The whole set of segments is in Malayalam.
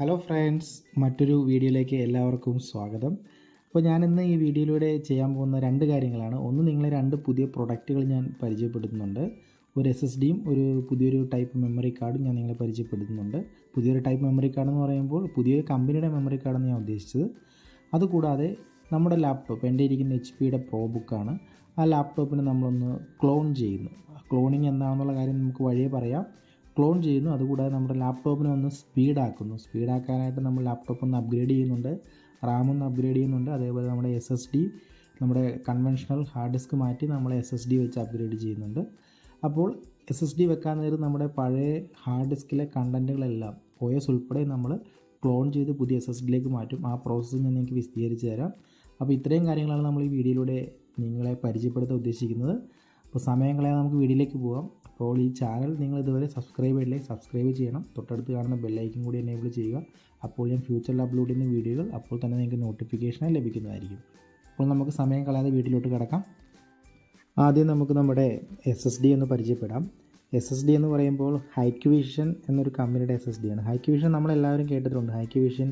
ഹലോ ഫ്രണ്ട്സ്, മറ്റൊരു വീഡിയോയിലേക്ക് എല്ലാവർക്കും സ്വാഗതം. അപ്പോൾ ഞാനിന്ന് ഈ വീഡിയോയിലൂടെ ചെയ്യാൻ പോകുന്ന രണ്ട് കാര്യങ്ങളാണ്. ഒന്ന്, നിങ്ങളെ രണ്ട് പുതിയ പ്രൊഡക്റ്റുകൾ ഞാൻ പരിചയപ്പെടുത്തുന്നുണ്ട്. ഒരു SSDയും പുതിയൊരു ടൈപ്പ് മെമ്മറി കാർഡും ഞാൻ നിങ്ങളെ പരിചയപ്പെടുത്തുന്നുണ്ട്. പുതിയൊരു ടൈപ്പ് മെമ്മറി കാർഡ് എന്ന് പറയുമ്പോൾ പുതിയൊരു കമ്പനിയുടെ മെമ്മറി കാർഡാണ് ഞാൻ ഉദ്ദേശിച്ചത്. അതുകൂടാതെ നമ്മുടെ ലാപ്ടോപ്പ്, എൻ്റെ ഇരിക്കുന്ന HP പ്രോ ബുക്കാണ്. ആ ലാപ്ടോപ്പിന് നമ്മളൊന്ന് ക്ലോൺ ചെയ്യുന്നു. ക്ലോണിങ് എന്താണെന്നുള്ള കാര്യം നമുക്ക് വഴിയേ പറയാം. ക്ലോൺ ചെയ്യുന്നു. അതുകൂടാതെ നമ്മുടെ ലാപ്ടോപ്പിനെ ഒന്ന് സ്പീഡാക്കാനായിട്ട് നമ്മൾ ലാപ്ടോപ്പ് ഒന്ന് അപ്ഗ്രേഡ് ചെയ്യുന്നുണ്ട്, റാം ഒന്ന് അപ്ഗ്രേഡ് ചെയ്യുന്നുണ്ട്. അതേപോലെ നമ്മുടെ SSD, നമ്മുടെ കൺവെൻഷണൽ ഹാർഡ് ഡിസ്ക് മാറ്റി നമ്മൾ SSD വെച്ച് അപ്ഗ്രേഡ് ചെയ്യുന്നുണ്ട്. അപ്പോൾ SSD വെക്കാൻ നേരം നമ്മുടെ പഴയ ഹാർഡ് ഡിസ്കിലെ കണ്ടൻറ്റുകളെല്ലാം OS ഉൾപ്പെടെ നമ്മൾ ക്ലോൺ ചെയ്ത് പുതിയ SSDയിലേക്ക് മാറ്റും. ആ പ്രോസസ്സ് ഞാൻ നിങ്ങൾക്ക് വിശദീകരിച്ച് തരാം. അപ്പോൾ ഇത്രയും കാര്യങ്ങളാണ് നമ്മൾ ഈ വീഡിയോയിലൂടെ നിങ്ങളെ പരിചയപ്പെടുത്താൻ ഉദ്ദേശിക്കുന്നത്. അപ്പോൾ സമയം കളയാതെ നമുക്ക് വീഡിയോയിലേക്ക് പോകാം. അപ്പോൾ ഈ ചാനൽ നിങ്ങൾ ഇതുവരെ സബ്സ്ക്രൈബ് ചെയ്തില്ലെങ്കിൽ സബ്സ്ക്രൈബ് ചെയ്യണം. തൊട്ടടുത്ത് കാണുന്ന ബെല്ലൈക്കൻ കൂടി എനേബിൾ ചെയ്യുക. അപ്പോൾ ഞാൻ ഫ്യൂച്ചറിൽ അപ്ലോഡ് ചെയ്യുന്ന വീഡിയോകൾ അപ്പോൾ തന്നെ നിങ്ങൾക്ക് നോട്ടിഫിക്കേഷനായി ലഭിക്കുന്നതായിരിക്കും. അപ്പോൾ നമുക്ക് സമയം കളയാതെ വീഡിയോയിലോട്ട് കിടക്കാം. ആദ്യം നമുക്ക് നമ്മുടെ SSD ഒന്ന് പരിചയപ്പെടാം. SSD എന്ന് പറയുമ്പോൾ ഹൈക്വിഷൻ എന്നൊരു കമ്പനിയുടെ SSD ആണ്. ഹൈക്വിഷൻ നമ്മളെല്ലാവരും കേട്ടിട്ടുണ്ട്. ഹൈക്വിഷൻ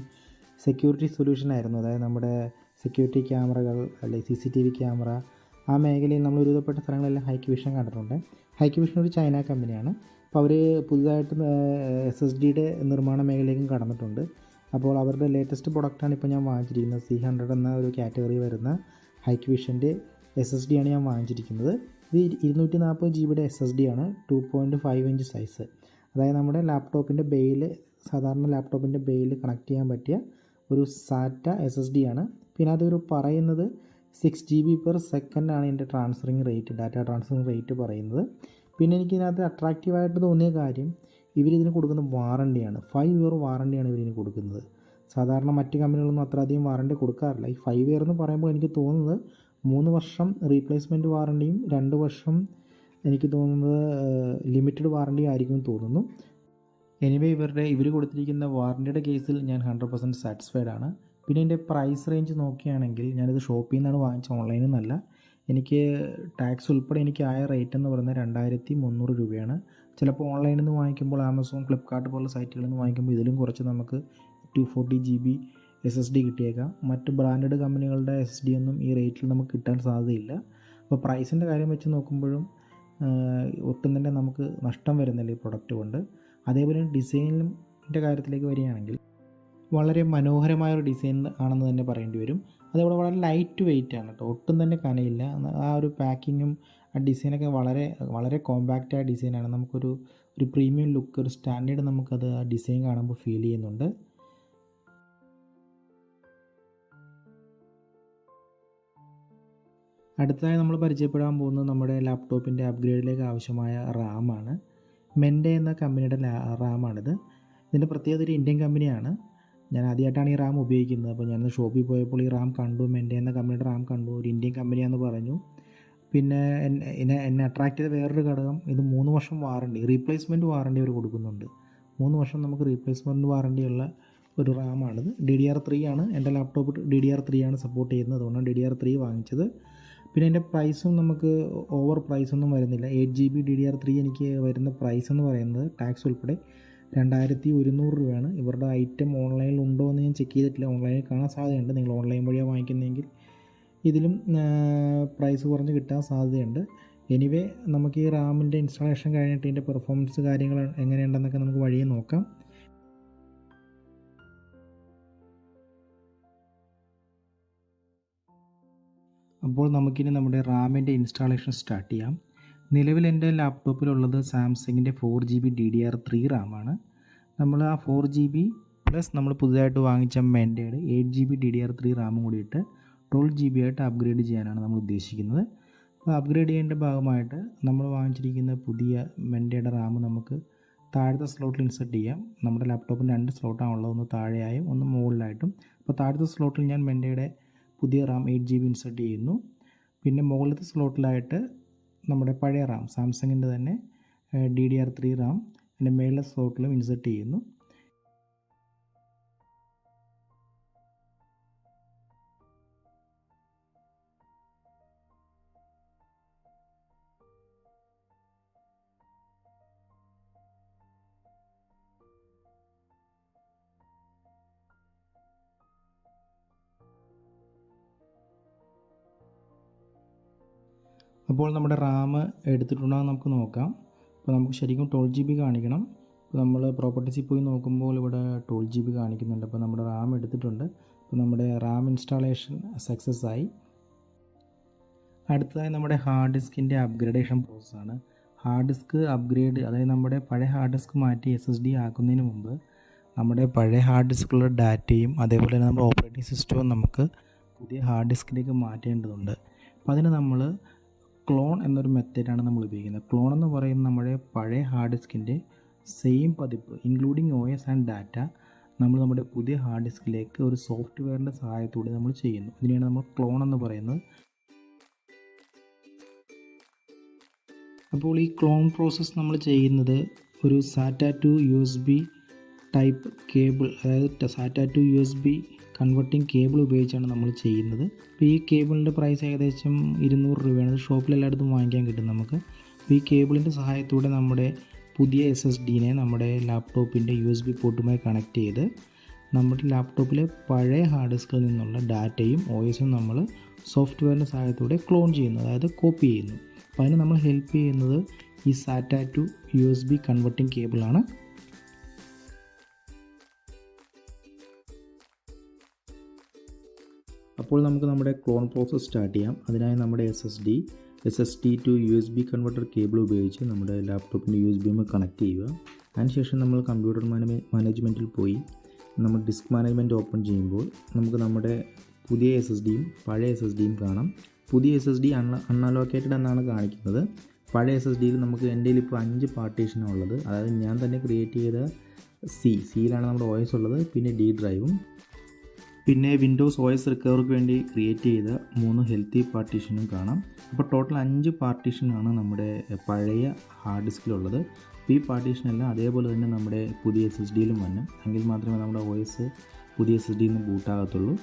സെക്യൂരിറ്റി സൊല്യൂഷൻ ആയിരുന്നു. അതായത് നമ്മുടെ സെക്യൂരിറ്റി ക്യാമറകൾ അല്ലെങ്കിൽ CCTV ക്യാമറ, ആ മേഖലയിൽ നമ്മൾ ഒരുവിധപ്പെട്ട സ്ഥലങ്ങളെല്ലാം ഹൈക്വിഷൻ കണ്ടിട്ടുണ്ട്. ഹൈക്വിഷൻ ഒരു ചൈന കമ്പനിയാണ്. അപ്പോൾ അവർ പുതുതായിട്ട് SSDയുടെ നിർമ്മാണ മേഖലയിലേക്കും കടന്നിട്ടുണ്ട്. അപ്പോൾ അവരുടെ ലേറ്റസ്റ്റ് പ്രൊഡക്റ്റാണ് ഇപ്പോൾ ഞാൻ വാങ്ങിച്ചിരിക്കുന്നത്. C100 എന്ന ഒരു കാറ്റഗറി വരുന്ന ഹൈക്വിഷൻ്റെ SSD ആണ് ഞാൻ വാങ്ങിച്ചിരിക്കുന്നത്. ഇത് 240 GB SSD ആണ്. 2.5 ഇഞ്ച് സൈസ്. അതായത് നമ്മുടെ ലാപ്ടോപ്പിൻ്റെ ബേയിൽ, സാധാരണ ലാപ്ടോപ്പിൻ്റെ ബേയിൽ കണക്ട് ചെയ്യാൻ പറ്റിയ ഒരു SATA SSD ആണ്. പിന്നെ അതൊരു പറയുന്നത് 6 GB/s ആണ് ഇതിൻ്റെ ഡാറ്റ ട്രാൻസ്ഫറിങ് റേറ്റ് പറയുന്നത്. പിന്നെ എനിക്കിതിനകത്ത് അട്രാക്റ്റീവായിട്ട് തോന്നിയ കാര്യം, ഇവരിതിന് കൊടുക്കുന്ന വാറണ്ടിയാണ്. 5 ഇയർ വാറണ്ടിയാണ് ഇവരിന് കൊടുക്കുന്നത്. സാധാരണ മറ്റ് കമ്പനികളൊന്നും അത്ര അധികം വാറണ്ടി കൊടുക്കാറില്ല. ഈ 5 ഇയർ എന്ന് പറയുമ്പോൾ എനിക്ക് തോന്നുന്നത് 3 വർഷം റീപ്ലേസ്മെൻറ്റ് വാറണ്ടിയും 2 വർഷം എനിക്ക് തോന്നുന്നത് ലിമിറ്റഡ് വാറണ്ടിയും ആയിരിക്കും തോന്നുന്നു. എനിവേ ഇവർ കൊടുത്തിരിക്കുന്ന വാറണ്ടിയുടെ കേസിൽ ഞാൻ 100% സാറ്റിസ്ഫൈഡ് ആണ്. പിന്നെ എൻ്റെ പ്രൈസ് റേഞ്ച് നോക്കുകയാണെങ്കിൽ, ഞാനിത് ഷോപ്പിൽ നിന്നാണ് വാങ്ങിച്ചത്, ഓൺലൈനിൽ നിന്നല്ല. എനിക്ക് ടാക്സ് ഉൾപ്പെടെ എനിക്ക് ആയ റേറ്റ് എന്ന് പറയുന്നത് 2300 രൂപയാണ്. ചിലപ്പോൾ ഓൺലൈനിൽ നിന്ന് വാങ്ങിക്കുമ്പോൾ ആമസോൺ, ഫ്ലിപ്കാർട്ട് പോലുള്ള സൈറ്റുകളിൽ നിന്ന് വാങ്ങിക്കുമ്പോൾ ഇതിലും കുറച്ച് നമുക്ക് 240 GB SSD കിട്ടിയേക്കാം. മറ്റ് ബ്രാൻഡഡ് കമ്പനികളുടെ SSD ഒന്നും ഈ റേറ്റിൽ നമുക്ക് കിട്ടാൻ സാധ്യതയില്ല. അപ്പോൾ പ്രൈസിൻ്റെ കാര്യം വെച്ച് ഒട്ടും തന്നെ നമുക്ക് നഷ്ടം വരുന്നില്ല ഈ പ്രൊഡക്റ്റ് കൊണ്ട്. അതേപോലെ ഡിസൈനിൻ്റെ കാര്യത്തിലേക്ക് വരികയാണെങ്കിൽ, വളരെ മനോഹരമായൊരു ഡിസൈൻ ആണെന്ന് തന്നെ പറയേണ്ടി വരും. അതേപോലെ വളരെ ലൈറ്റ് വെയിറ്റ് ആണ് കേട്ടോ, ഒട്ടും തന്നെ കനയില്ല. ആ ഒരു പാക്കിങ്ങും ആ ഡിസൈനൊക്കെ വളരെ വളരെ കോമ്പാക്റ്റായ ഡിസൈനാണ്. നമുക്കൊരു പ്രീമിയം ലുക്ക്, ഒരു സ്റ്റാൻഡേർഡ് നമുക്കത് ആ ഡിസൈൻ കാണുമ്പോൾ ഫീൽ ചെയ്യുന്നുണ്ട്. അടുത്തതായി നമ്മൾ പരിചയപ്പെടാൻ പോകുന്നത് നമ്മുടെ ലാപ്ടോപ്പിൻ്റെ അപ്ഗ്രേഡിലേക്ക് ആവശ്യമായ റാമാണ്. മെൻഡെ എന്ന കമ്പനിയുടെ റാമാണിത്. ഇതിൻ്റെ പ്രത്യേകത, ഒരു ഇന്ത്യൻ കമ്പനിയാണ്. ഞാൻ ആദ്യമായിട്ടാണ് ഈ റാം ഉപയോഗിക്കുന്നത്. അപ്പോൾ ഞാനൊന്ന് ഷോപ്പിൽ പോയപ്പോൾ ഈ റാം കണ്ടു, മെൻഡെ എന്ന കമ്പനിയുടെ റാം കണ്ടു. ഒരു ഇന്ത്യൻ കമ്പനിയാണെന്ന് പറഞ്ഞു. പിന്നെ എന്നെ അട്രാക്റ്റ് ചെയ്ത വേറൊരു ഘടകം, ഇത് 3 വർഷം വാറണ്ടി, റീപ്ലേസ്മെൻറ്റ് വാറണ്ടി അവർ കൊടുക്കുന്നുണ്ട്. 3 വർഷം നമുക്ക് റീപ്ലേസ്മെൻറ്റ് വാറണ്ടിയുള്ള ഒരു റാമാണിത്. DDR3 ആണ്. എൻ്റെ ലാപ്ടോപ്പ് DDR3 ആണ് സപ്പോർട്ട് ചെയ്യുന്നത്. അതുകൊണ്ടാണ് DDR3 വാങ്ങിച്ചത്. പിന്നെ എൻ്റെ പ്രൈസും നമുക്ക് ഓവർ പ്രൈസൊന്നും വരുന്നില്ല. 8 GB DDR3 എനിക്ക് വരുന്ന പ്രൈസ് എന്ന് പറയുന്നത് ടാക്സ് ഉൾപ്പെടെ 2100 രൂപയാണ്. ഇവരുടെ ഐറ്റം ഓൺലൈനിൽ ഉണ്ടോ എന്ന് ഞാൻ ചെക്ക് ചെയ്തിട്ടില്ല. ഓൺലൈനിൽ കാണാൻ സാധ്യതയുണ്ട്. നിങ്ങൾ ഓൺലൈൻ വഴിയാണ് വാങ്ങിക്കുന്നതെങ്കിൽ ഇതിലും പ്രൈസ് കുറഞ്ഞ് കിട്ടാൻ സാധ്യതയുണ്ട്. എനിവേ, നമുക്ക് ഈ റാമിൻ്റെ ഇൻസ്റ്റാളേഷൻ കഴിഞ്ഞിട്ട് ഇതിൻ്റെ പെർഫോമൻസ് കാര്യങ്ങൾ എങ്ങനെയുണ്ടെന്നൊക്കെ നമുക്ക് വഴിയെ നോക്കാം. അപ്പോൾ നമുക്കിനി നമ്മുടെ റാമിൻ്റെ ഇൻസ്റ്റാളേഷൻ സ്റ്റാർട്ട് ചെയ്യാം. നിലവിൽ എൻ്റെ ലാപ്ടോപ്പിലുള്ളത് സാംസങ്ങിൻ്റെ 4 GB DDR3 റാമാണ്. നമ്മൾ ആ 4 GB പ്ലസ് നമ്മൾ പുതുതായിട്ട് വാങ്ങിച്ച മെൻഡയുടെ 8 GB DDR3 റാമും കൂടിയിട്ട് 12 GB ആയിട്ട് അപ്ഗ്രേഡ് ചെയ്യാനാണ് നമ്മൾ ഉദ്ദേശിക്കുന്നത്. അപ്പോൾ അപ്ഗ്രേഡ് ചെയ്യേണ്ട ഭാഗമായിട്ട് നമ്മൾ വാങ്ങിച്ചിരിക്കുന്ന പുതിയ മെൻഡയുടെ റാം നമുക്ക് താഴത്തെ സ്ലോട്ടിൽ ഇൻസെർട്ട് ചെയ്യാം. നമ്മുടെ ലാപ്ടോപ്പിന് 2 സ്ലോട്ടാണ് ഉള്ളത്, ഒന്ന് താഴെയായും ഒന്ന് മുകളിലായിട്ടും. അപ്പോൾ താഴത്തെ സ്ലോട്ടിൽ ഞാൻ മെൻഡയുടെ പുതിയ റാം 8 GB ഇൻസെർട്ട് ചെയ്യുന്നു. പിന്നെ മുകളിലത്തെ സ്ലോട്ടിലായിട്ട് നമ്മുടെ പഴയ റാം, സാംസങ്ങിൻ്റെ തന്നെ DDR3 റാം അതിൻ്റെ മേളിലെ സ്ലോട്ടിലും ഇൻസെർട്ട് ചെയ്യുന്നു. അപ്പോൾ നമ്മുടെ റാം എടുത്തിട്ടുണ്ടോ എന്ന് നമുക്ക് നോക്കാം. അപ്പോൾ നമുക്ക് ശരിക്കും 12 GB കാണിക്കണം. അപ്പോൾ നമ്മൾ പ്രോപ്പർട്ടീസിൽ പോയി നോക്കുമ്പോൾ ഇവിടെ 12 GB കാണിക്കുന്നുണ്ട്. അപ്പോൾ നമ്മുടെ റാം എടുത്തിട്ടുണ്ട്. അപ്പോൾ നമ്മുടെ റാം ഇൻസ്റ്റാളേഷൻ സക്സസ് ആയി. അടുത്തതായി നമ്മുടെ ഹാർഡ് ഡിസ്കിൻ്റെ അപ്ഗ്രേഡേഷൻ പ്രോസസ്സാണ്. ഹാർഡ് ഡിസ്ക് അപ്ഗ്രേഡ്, അതായത് നമ്മുടെ പഴയ ഹാർഡ് ഡിസ്ക് മാറ്റി SSD ആക്കുന്നതിന് മുമ്പ് നമ്മുടെ പഴയ ഹാർഡ് ഡിസ്കിലുള്ള ഡാറ്റയും അതേപോലെ തന്നെ നമ്മുടെ ഓപ്പറേറ്റിംഗ് സിസ്റ്റവും നമുക്ക് പുതിയ ഹാർഡ് ഡിസ്കിലേക്ക് മാറ്റേണ്ടതുണ്ട്. അപ്പോൾ അതിന് നമ്മൾ ക്ലോൺ എന്നൊരു മെത്തേഡാണ് നമ്മൾ ഉപയോഗിക്കുന്നത്. ക്ലോൺ എന്ന് പറയുന്നത് നമ്മുടെ പഴയ ഹാർഡ് ഡിസ്കിൻ്റെ സെയിം പതിപ്പ് ഇൻക്ലൂഡിങ് OS ആൻഡ് ഡാറ്റ നമ്മൾ നമ്മുടെ പുതിയ ഹാർഡ് ഡിസ്കിലേക്ക് ഒരു സോഫ്റ്റ്വെയറിൻ്റെ സഹായത്തോടെ നമ്മൾ ചെയ്യുന്നു. ഇതിനെയാണ് നമ്മൾ ക്ലോൺ എന്ന് പറയുന്നത്. അപ്പോൾ ഈ ക്ലോൺ പ്രോസസ്സ് നമ്മൾ ചെയ്യുന്നത് ഒരു SATA to USB type cable, അതായത് SATA to USB കൺവെർട്ടിംഗ് കേബിൾ ഉപയോഗിച്ചാണ് നമ്മൾ ചെയ്യുന്നത്. അപ്പോൾ ഈ കേബിളിൻ്റെ പ്രൈസ് ഏകദേശം 200 രൂപയാണ്. ഷോപ്പിൽ എല്ലായിടത്തും വാങ്ങിക്കാൻ കിട്ടും നമുക്ക്. അപ്പോൾ ഈ കേബിളിൻ്റെ സഹായത്തോടെ നമ്മുടെ പുതിയ SSDനെ നമ്മുടെ ലാപ്ടോപ്പിൻ്റെ USB പോർട്ടുമായി കണക്ട് ചെയ്ത് നമ്മുടെ ലാപ്ടോപ്പിലെ പഴയ ഹാർഡ് ഡിസ്കിൽ നിന്നുള്ള ഡാറ്റയും OSും നമ്മൾ സോഫ്റ്റ്വെയറിൻ്റെ സഹായത്തോടെ ക്ലോൺ ചെയ്യുന്നു, അതായത് കോപ്പി ചെയ്യുന്നു. അപ്പോൾ അതിന് നമ്മൾ ഹെൽപ്പ് ചെയ്യുന്നത് ഈ SATA to USB കൺവെർട്ടിംഗ് കേബിളാണ്. അപ്പോൾ നമുക്ക് നമ്മുടെ ക്ലോൺ പ്രോസസ്സ് സ്റ്റാർട്ട് ചെയ്യാം. അതിനായി നമ്മുടെ SSD to USB converter cable ഉപയോഗിച്ച് നമ്മുടെ ലാപ്ടോപ്പിൻ്റെ USB കണക്ട് ചെയ്യുക. അതിനുശേഷം നമ്മൾ കമ്പ്യൂട്ടർ മാനേജ്മെൻറ്റിൽ പോയി നമ്മൾ ഡിസ്ക് മാനേജ്മെൻറ്റ് ഓപ്പൺ ചെയ്യുമ്പോൾ നമുക്ക് നമ്മുടെ പുതിയ SSDയും പഴയ SSDയും കാണാം. പുതിയ SSD അൺഅലോക്കേറ്റഡ് എന്നാണ് കാണിക്കുന്നത്. പഴയ SSDയിൽ നമുക്ക് എൻ്റെ കയ്യിൽ ഇപ്പോൾ 5 പാർട്ടീഷനാണ് ഉള്ളത്. അതായത് ഞാൻ തന്നെ ക്രിയേറ്റ് ചെയ്ത സിയിലാണ് നമ്മുടെ OS ഉള്ളത്. പിന്നെ D ഡ്രൈവും പിന്നെ വിൻഡോസ് OS റിക്കവർക്ക് വേണ്ടി ക്രിയേറ്റ് ചെയ്ത 3 ഹെൽത്തി പാർട്ടീഷനും കാണാം. അപ്പോൾ ടോട്ടൽ 5 പാർട്ടീഷനാണ് നമ്മുടെ പഴയ ഹാർഡ് ഡിസ്കിലുള്ളത്. ഈ പാർട്ടീഷനെല്ലാം അതേപോലെ തന്നെ നമ്മുടെ പുതിയ SSDയിലും വരണം, എങ്കിൽ മാത്രമേ നമ്മുടെ OS പുതിയ SSDയിൽ നിന്ന് ബൂട്ടാകത്തുള്ളൂ.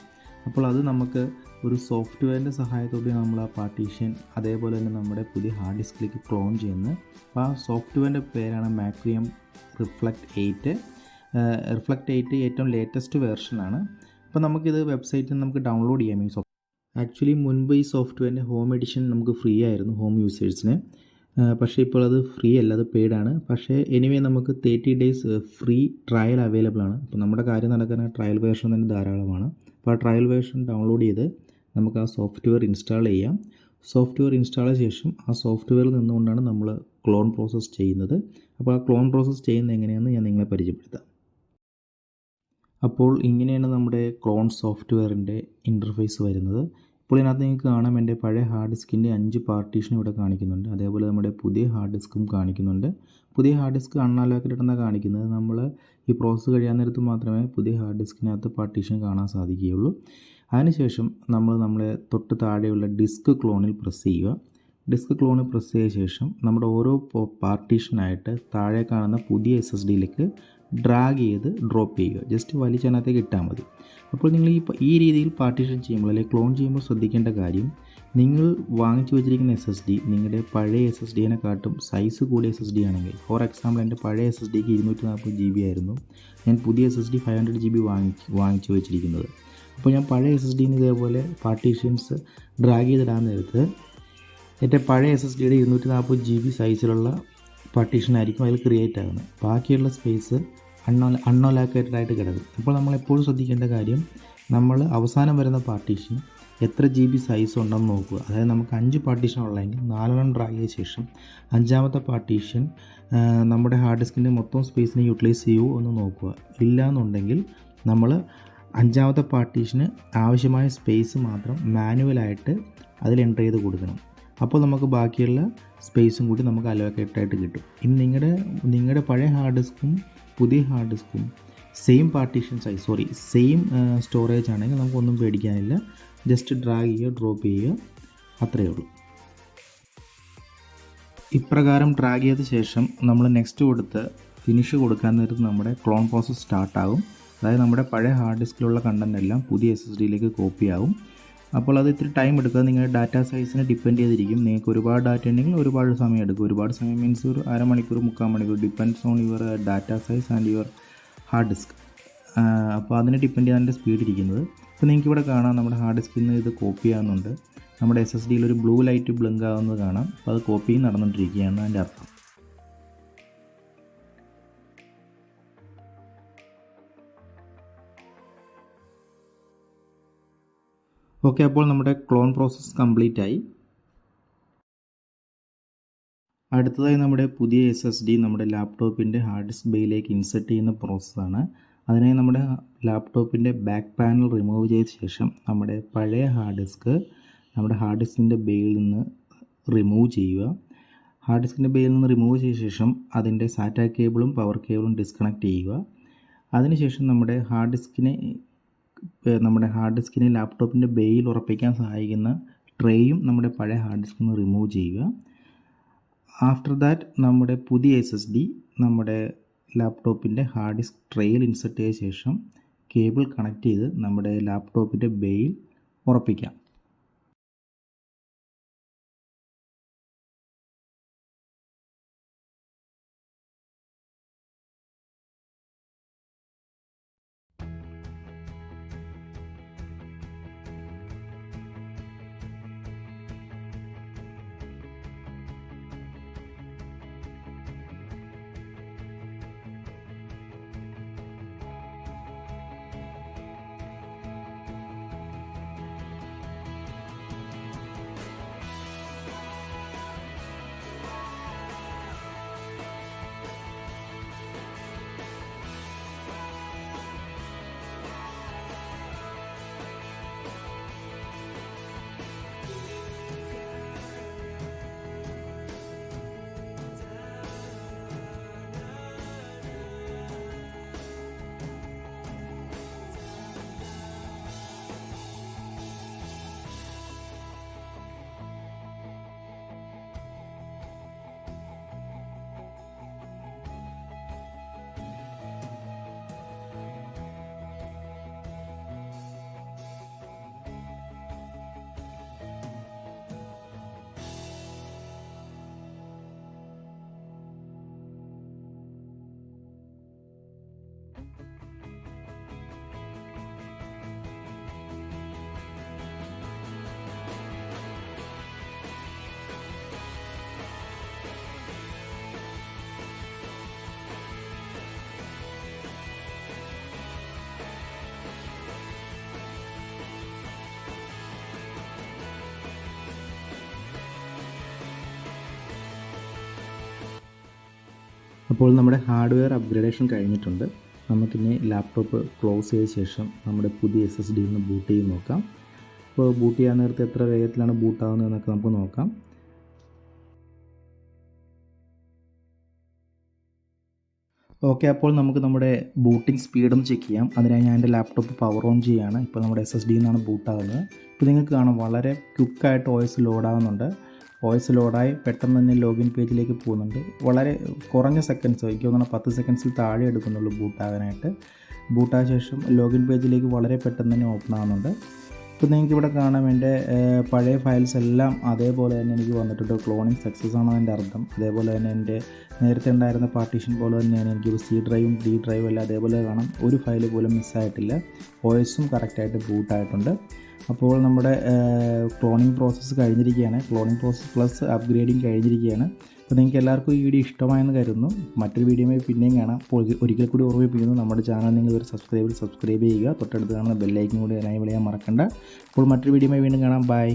അപ്പോൾ അത് നമുക്ക് ഒരു സോഫ്റ്റ്വെയറിൻ്റെ സഹായത്തോടെ നമ്മൾ ആ പാർട്ടീഷൻ അതേപോലെ തന്നെ നമ്മുടെ പുതിയ ഹാർഡ് ഡിസ്കിലേക്ക് ക്ലോൺ ചെയ്യുന്നത്. അപ്പോൾ ആ സോഫ്റ്റ്വെയറിൻ്റെ പേരാണ് മാക്രിയം റിഫ്ലക്റ്റ് 8. റിഫ്ലക്റ്റ് 8 ഏറ്റവും ലേറ്റസ്റ്റ് വേർഷനാണ്. അപ്പോൾ നമുക്കിത് വെബ്സൈറ്റിൽ നമുക്ക് ഡൗൺലോഡ് ചെയ്യാം ഈ സോഫ്റ്റ്വെയർ. ആക്ച്വലി മുൻപ് ഈ സോഫ്റ്റ്വെയറിൻ്റെ ഹോം എഡിഷൻ നമുക്ക് ഫ്രീ ആയിരുന്നു ഹോം യൂസേഴ്സിന്. പക്ഷേ ഇപ്പോൾ അത് ഫ്രീ അല്ല, അത് പെയ്ഡാണ്. പക്ഷേ എനിവേ നമുക്ക് 30 days ഫ്രീ ട്രയൽ അവൈലബിൾ ആണ്. അപ്പോൾ നമ്മുടെ കാര്യം നടക്കാൻ ട്രയൽ വേർഷൻ തന്നെ ധാരാളമാണ്. അപ്പോൾ ആ ട്രയൽ വേർഷൻ ഡൗൺലോഡ് ചെയ്ത് നമുക്ക് ആ സോഫ്റ്റ്വെയർ ഇൻസ്റ്റാൾ ചെയ്യാം. സോഫ്റ്റ്വെയർ ഇൻസ്റ്റാൾ ചെയ്ത ശേഷം ആ സോഫ്റ്റ്വെയറിൽ നിന്നുകൊണ്ടാണ് നമ്മൾ ക്ലോൺ പ്രോസസ്സ് ചെയ്യുന്നത്. അപ്പോൾ ആ ക്ലോൺ പ്രോസസ്സ് ചെയ്യുന്നത് എങ്ങനെയാണെന്ന് ഞാൻ നിങ്ങളെ പരിചയപ്പെടുത്താം. അപ്പോൾ ഇങ്ങനെയാണ് നമ്മുടെ ക്ലോൺ സോഫ്റ്റ്വെയറിൻ്റെ ഇൻ്റർഫേസ് വരുന്നത്. ഇപ്പോൾ ഇതിനകത്ത് നിങ്ങൾക്ക് കാണാം എൻ്റെ പഴയ ഹാർഡ് ഡിസ്കിൻ്റെ 5 പാർട്ടീഷൻ ഇവിടെ കാണിക്കുന്നുണ്ട്. അതേപോലെ നമ്മുടെ പുതിയ ഹാർഡ് ഡിസ്കും കാണിക്കുന്നുണ്ട്. പുതിയ ഹാർഡ് ഡിസ്ക് അൺഅലോക്കേറ്റഡ് എന്നാണ് കാണിക്കുന്നത്. നമ്മൾ ഈ പ്രോസസ്സ് കഴിയാൻ നേരത്ത് മാത്രമേ പുതിയ ഹാർഡ് ഡിസ്കിനകത്ത് പാർട്ടീഷൻ കാണാൻ സാധിക്കുകയുള്ളൂ. അതിനുശേഷം നമ്മളെ തൊട്ട് താഴെയുള്ള ഡിസ്ക് ക്ലോണിൽ പ്രസ് ചെയ്യുക. ഡിസ്ക് ക്ലോണിൽ പ്രസ് ചെയ്ത ശേഷം നമ്മുടെ ഓരോ പാർട്ടീഷനായിട്ട് താഴെ കാണുന്ന പുതിയ SSDയിലേക്ക് ഡ്രാഗ് ചെയ്ത് ഡ്രോപ്പ് ചെയ്യുക. ജസ്റ്റ് വലിച്ചതിനകത്തേക്ക് ഇട്ടാൽ മതി. അപ്പോൾ നിങ്ങൾ ഈ രീതിയിൽ പാർട്ടീഷൻ ചെയ്യുമ്പോൾ അല്ലെങ്കിൽ ക്ലോൺ ചെയ്യുമ്പോൾ ശ്രദ്ധിക്കേണ്ട കാര്യം, നിങ്ങൾ വാങ്ങിച്ചു വെച്ചിരിക്കുന്ന SSD നിങ്ങളുടെ പഴയ SSDനെക്കാട്ടും സൈസ് കൂടിയ SSD ആണെങ്കിൽ, ഫോർ എക്സാമ്പിൾ എൻ്റെ പഴയ SSDക്ക് 240 GB ആയിരുന്നു. ഞാൻ പുതിയ SSD 500 GB വാങ്ങിച്ചു വെച്ചിരിക്കുന്നത്. അപ്പോൾ ഞാൻ പഴയ SSDന്ന് ഇതേപോലെ പാർട്ടീഷൻസ് ഡ്രാഗ് ചെയ്തിടാൻ നേരത്ത് എൻ്റെ പഴയ SSDയുടെ 240 GB സൈസിലുള്ള പാർട്ടീഷനായിരിക്കും അതിൽ ക്രിയേറ്റ് ആകുന്നത്. ബാക്കിയുള്ള സ്പേസ് അൺഅലോക്കേറ്റഡ് ആയിട്ട് കിടക്കും. അപ്പോൾ നമ്മൾ എപ്പോഴും ശ്രദ്ധിക്കേണ്ട കാര്യം, നമ്മൾ അവസാനം വരുന്ന പാർട്ടീഷൻ എത്ര GB സൈസ് ഉണ്ടെന്ന് നോക്കുക. അതായത് നമുക്ക് 5 പാർട്ടീഷൻ ഉള്ളതെങ്കിൽ 4 ഡ്രാഗ് ചെയ്ത ശേഷം 5ാമത്തെ പാർട്ടീഷൻ നമ്മുടെ ഹാർഡ് ഡിസ്കിൻ്റെ മൊത്തം സ്പേസിനെ യൂട്ടിലൈസ് ചെയ്യുമോ എന്ന് നോക്കുക. ഇല്ല എന്നുണ്ടെങ്കിൽ നമ്മൾ 5ാമത്തെ പാർട്ടീഷന് ആവശ്യമായ സ്പേസ് മാത്രം മാനുവലായിട്ട് അതിൽ എൻ്റർ ചെയ്ത് കൊടുക്കണം. അപ്പോൾ നമുക്ക് ബാക്കിയുള്ള സ്പേസും കൂടി നമുക്ക് അലോക്കേറ്റഡ് ആയിട്ട് കിട്ടും. ഇനി നിങ്ങളുടെ പഴയ ഹാർഡ് ഡിസ്കും പുതിയ ഹാർഡ് ഡിസ്കും same partition size same storage ആണെങ്കിൽ നമുക്കൊന്നും പേടിക്കാനില്ല. ജസ്റ്റ് ഡ്രാഗ് ചെയ്യുക, ഡ്രോപ്പ് ചെയ്യുക, അത്രയേ ഉള്ളൂ. ഇപ്രകാരം ഡ്രാഗ് ചെയ്ത ശേഷം നമ്മൾ നെക്സ്റ്റ് കൊടുത്ത് ഫിനിഷ് കൊടുക്കാൻ നേരത്ത് നമ്മുടെ ക്ലോൺ പ്രോസസ്സ് സ്റ്റാർട്ടാകും. അതായത് നമ്മുടെ പഴയ ഹാർഡ് ഡിസ്കിലുള്ള കണ്ടൻ്റ് എല്ലാം പുതിയ SSDയിലേക്ക് കോപ്പി ആവും. അപ്പോൾ അത് ഇത്തിരി ടൈം എടുക്കുക. നിങ്ങളുടെ ഡാറ്റാ സൈസിനെ ഡിപ്പെൻഡ് ചെയ്തിരിക്കും. നിങ്ങൾക്ക് ഒരുപാട് ഡാറ്റ ഉണ്ടെങ്കിൽ ഒരുപാട് സമയം എടുക്കും. ഒരുപാട് സമയം മീൻസ് ഒരു അരമണിക്കൂർ 3/4 മണിക്കൂർ, depends on your data size and your hard disk. അപ്പോൾ അതിനെ ഡിപ്പെൻഡ് ചെയ്താണ് എൻ്റെ സ്പീഡ് ഇരിക്കുന്നത്. അപ്പോൾ നിങ്ങൾക്ക് ഇവിടെ കാണാം നമ്മുടെ ഹാർഡ് ഡിസ്കിൽ നിന്ന് ഇത് കോപ്പി ആകുന്നുണ്ട്. നമ്മുടെ SSDയിൽ ഒരു ബ്ലൂ ലൈറ്റ് ബ്ലിങ്ക് ആവുന്നത് കാണാം. അപ്പോൾ അത് കോപ്പിങ് നടന്നുകൊണ്ടിരിക്കുകയാണ് അതിൻ്റെ അർത്ഥം. ഓക്കെ, അപ്പോൾ നമ്മുടെ ക്ലോൺ പ്രോസസ്സ് കംപ്ലീറ്റ് ആയി. അടുത്തതായി നമ്മുടെ പുതിയ SSD നമ്മുടെ ലാപ്ടോപ്പിൻ്റെ ഹാർഡ് ഡിസ്ക് ബേയിലേക്ക് ഇൻസെർട്ട് ചെയ്യുന്ന പ്രോസസ്സാണ്. അതിനായി നമ്മുടെ ലാപ്ടോപ്പിൻ്റെ ബാക്ക് പാനൽ റിമൂവ് ചെയ്ത ശേഷം നമ്മുടെ പഴയ ഹാർഡ് ഡിസ്ക് നമ്മുടെ ഹാർഡ് ഡിസ്കിൻ്റെ ബേയിൽ നിന്ന് റിമൂവ് ചെയ്യുക. ഹാർഡ് ഡിസ്കിൻ്റെ ബേയിൽ നിന്ന് റിമൂവ് ചെയ്ത ശേഷം അതിൻ്റെ സാറ്റ കേബിളും പവർ കേബിളും ഡിസ്കണക്ട് ചെയ്യുക. അതിനുശേഷം നമ്മുടെ ഹാർഡ് ഡിസ്കിനെ ലാപ്ടോപ്പിൻ്റെ ബേയിൽ ഉറപ്പിക്കാൻ സഹായിക്കുന്ന ട്രേയും നമ്മുടെ പഴയ ഹാർഡ് ഡിസ്കിൽ നിന്ന് റിമൂവ് ചെയ്യുക. ആഫ്റ്റർ ദാറ്റ് നമ്മുടെ പുതിയ SSD നമ്മുടെ ലാപ്ടോപ്പിൻ്റെ ഹാർഡ് ഡിസ്ക് ട്രേയിൽ ഇൻസെർട്ട് ചെയ്ത ശേഷം കേബിൾ കണക്ട് ചെയ്ത് നമ്മുടെ ലാപ്ടോപ്പിൻ്റെ ബേയിൽ ഉറപ്പിക്കാം. അപ്പോൾ നമ്മുടെ ഹാർഡ്വെയർ അപ്ഗ്രേഡേഷൻ കഴിഞ്ഞിട്ടുണ്ട്. നമുക്കിനി ലാപ്ടോപ്പ് ക്ലോസ് ചെയ്ത ശേഷം നമ്മുടെ പുതിയ SSDയിൽ നിന്ന് ബൂട്ട് ചെയ്ത് നോക്കാം. അപ്പോൾ ബൂട്ട് ചെയ്യാൻ നേരത്തെ എത്ര വേഗത്തിലാണ് ബൂട്ടാവുന്നതെന്നൊക്കെ നമുക്ക് നോക്കാം. ഓക്കെ, അപ്പോൾ നമുക്ക് നമ്മുടെ ബൂട്ടിംഗ് സ്പീഡൊന്ന് ചെക്ക് ചെയ്യാം. അതിനായി ഞാൻ എൻ്റെ ലാപ്ടോപ്പ് പവർ ഓൺ ചെയ്യുകയാണ്. ഇപ്പോൾ നമ്മുടെ SSDയിൽ നിന്നാണ് ബൂട്ടാകുന്നത്. ഇപ്പോൾ നിങ്ങൾക്ക് കാണാം വളരെ ക്വിക്കായിട്ട് OS ലോഡാകുന്നുണ്ട്. OS ലോഡായി പെട്ടെന്ന് തന്നെ ലോഗിൻ പേജിലേക്ക് പോകുന്നുണ്ട്. വളരെ കുറഞ്ഞ സെക്കൻഡ്സ്, എനിക്ക് തോന്നുന്നു 10 സെക്കൻഡ്സിൽ താഴെ എടുക്കുന്നുള്ളൂ ബൂട്ടാകാനായിട്ട്. ബൂട്ടായ ശേഷം ലോഗിൻ പേജിലേക്ക് വളരെ പെട്ടെന്ന് തന്നെ ഓപ്പൺ ആകുന്നുണ്ട്. ഇപ്പോൾ നിങ്ങൾക്ക് ഇവിടെ കാണാം എൻ്റെ പഴയ ഫയൽസ് എല്ലാം അതേപോലെ തന്നെ എനിക്ക് വന്നിട്ടുണ്ട്. ക്ലോണിങ് സക്സസ് ആണ് അതിൻ്റെ അർത്ഥം. അതേപോലെ തന്നെ എൻ്റെ നേരത്തെ ഉണ്ടായിരുന്ന പാർട്ടീഷൻ പോലെ തന്നെയാണ് എനിക്കൊരു C ഡ്രൈവും D ഡ്രൈവും എല്ലാം അതേപോലെ കാണാം. ഒരു ഫയൽ പോലും മിസ്സായിട്ടില്ല. OSും കറക്റ്റായിട്ട് ബൂട്ടായിട്ടുണ്ട്. അപ്പോൾ നമ്മുടെ ക്ലോണിങ് പ്രോസസ്സ് കഴിഞ്ഞിരിക്കുകയാണ്. ക്ലോണിങ് പ്രോസസ്സ് പ്ലസ് അപ്ഗ്രേഡിങ് കഴിഞ്ഞിരിക്കുകയാണ്. അപ്പോൾ നിങ്ങൾക്ക് എല്ലാവർക്കും ഈ വീഡിയോ ഇഷ്ടമായെന്ന് കരുതുന്നു. മറ്റൊരു വീഡിയോയുമായി പിന്നെയും കാണാം. അപ്പോൾ ഒരിക്കൽ കൂടി ഓർമ്മിപ്പിക്കുന്നു, നമ്മുടെ ചാനൽ നിങ്ങൾ ഒരു സബ്സ്ക്രൈബ് ചെയ്യുക. തൊട്ടടുത്ത് കാണുന്ന ബെല്ലൈക്കൻ കൂടി എനേബിൾ ചെയ്യാൻ മറക്കണ്ട. അപ്പോൾ മറ്റൊരു വീഡിയോയുമായി വീണ്ടും കാണാം. ബൈ.